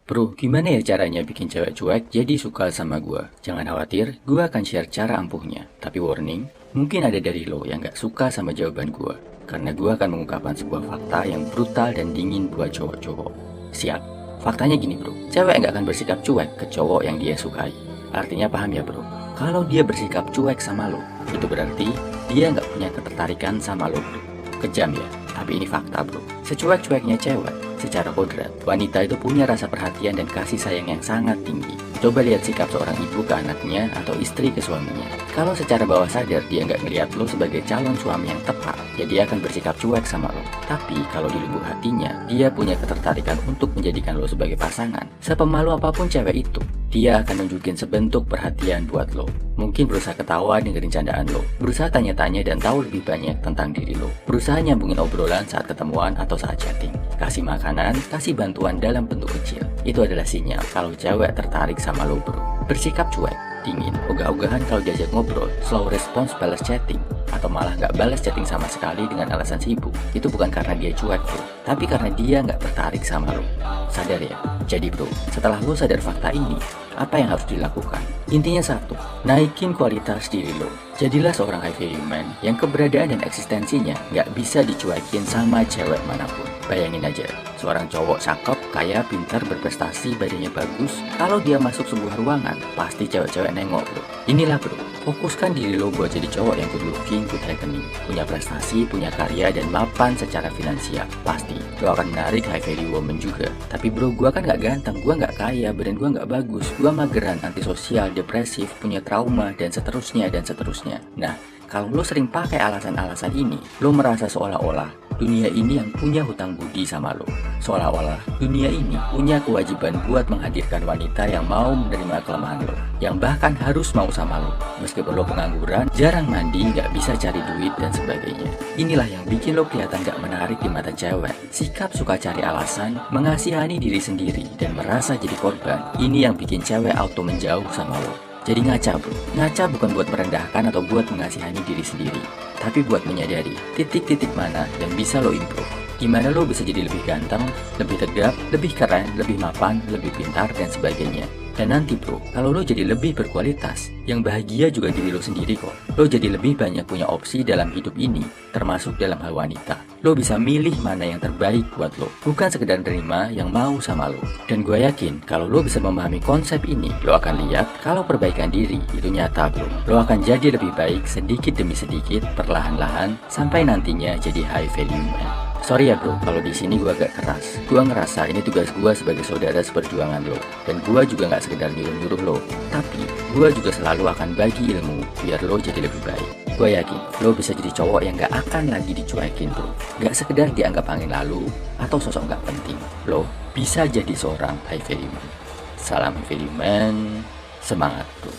Bro, gimana ya caranya bikin cewek cuek jadi suka sama gua? Jangan khawatir, gua akan share cara ampuhnya. Tapi warning, mungkin ada dari lo yang gak suka sama jawaban gua. Karena gua akan mengungkapkan sebuah fakta yang brutal dan dingin buat cowok-cowok. Siap? Faktanya gini bro, cewek gak akan bersikap cuek ke cowok yang dia sukai. Artinya paham ya bro? Kalau dia bersikap cuek sama lo, itu berarti dia gak punya ketertarikan sama lo bro. Kejam ya, tapi ini fakta bro. Secuek-cueknya cewek, secara kodrat, wanita itu punya rasa perhatian dan kasih sayang yang sangat tinggi. Coba lihat sikap seorang ibu ke anaknya atau istri ke suaminya. Kalau secara bawah sadar dia nggak ngeliat lo sebagai calon suami yang tepat, ya dia akan bersikap cuek sama lo. Tapi kalau di lubuk hatinya, dia punya ketertarikan untuk menjadikan lo sebagai pasangan. Sepemalu apapun cewek itu, dia akan nunjukin sebentuk perhatian buat lo. Mungkin berusaha ketawa dengerin candaan lo, berusaha tanya-tanya dan tahu lebih banyak tentang diri lo, berusaha nyambungin obrolan saat ketemuan atau saat chatting, kasih makanan, kasih bantuan dalam bentuk kecil. Itu adalah sinyal kalau cewek tertarik sama lo bro. Bersikap cuek, dingin, ogah-ogahan kalau diajak ngobrol, slow respons balas chatting, atau malah nggak balas chatting sama sekali dengan alasan sibuk. Itu bukan karena dia cuek bro, tapi karena dia nggak tertarik sama lo. Sadar ya? Jadi bro, setelah lo sadar fakta ini, apa yang harus dilakukan? Intinya satu, naikin kualitas diri lo. Jadilah seorang high value man yang keberadaan dan eksistensinya nggak bisa dicuekin sama cewek manapun. Bayangin aja, seorang cowok cakep, kaya, pintar, berprestasi, badannya bagus. Kalau dia masuk sebuah ruangan, pasti cewek-cewek nengok bro. Inilah bro, fokuskan diri lo buat jadi cowok yang good looking, good reckoning, punya prestasi, punya karya, dan mapan secara finansial. Pasti, lo akan menarik high value woman juga. Tapi bro, gua kan gak ganteng, gua gak kaya, badan gua gak bagus, gua mageran, antisosial, depresif, punya trauma, dan seterusnya, dan seterusnya. Nah, kalau lo sering pakai alasan-alasan ini, lo merasa seolah-olah dunia ini yang punya hutang budi sama lo. Seolah-olah dunia ini punya kewajiban buat menghadirkan wanita yang mau menerima kelemahan lo, yang bahkan harus mau sama lo. Meskipun lo pengangguran, jarang mandi, gak bisa cari duit, dan sebagainya. Inilah yang bikin lo kelihatan gak menarik di mata cewek. Sikap suka cari alasan, mengasihani diri sendiri, dan merasa jadi korban. Ini yang bikin cewek auto menjauh sama lo. Jadi ngaca bro, ngaca bukan buat merendahkan atau buat mengasihani diri sendiri, tapi buat menyadari titik-titik mana yang bisa lo improve. Gimana lo bisa jadi lebih ganteng, lebih tegap, lebih keren, lebih mapan, lebih pintar, dan sebagainya. Dan nanti bro, kalau lo jadi lebih berkualitas, yang bahagia juga diri lo sendiri kok. Lo jadi lebih banyak punya opsi dalam hidup ini, termasuk dalam hal wanita. Lo bisa milih mana yang terbaik buat lo, bukan sekedar nerima yang mau sama lo. Dan gue yakin, kalau lo bisa memahami konsep ini, lo akan lihat kalau perbaikan diri itu nyata bro. Lo akan jadi lebih baik sedikit demi sedikit, perlahan-lahan, sampai nantinya jadi high value man. Sorry ya bro, kalau di sini gue agak keras. Gue ngerasa ini tugas gue sebagai saudara seperjuangan lo, dan gue juga nggak sekedar nyuruh-nyuruh lo, tapi gue juga selalu akan bagi ilmu biar lo jadi lebih baik. Gue yakin lo bisa jadi cowok yang nggak akan lagi dicuekin bro, nggak sekedar dianggap angin lalu atau sosok nggak penting. Lo bisa jadi seorang high value man. Salam high value man, semangat bro.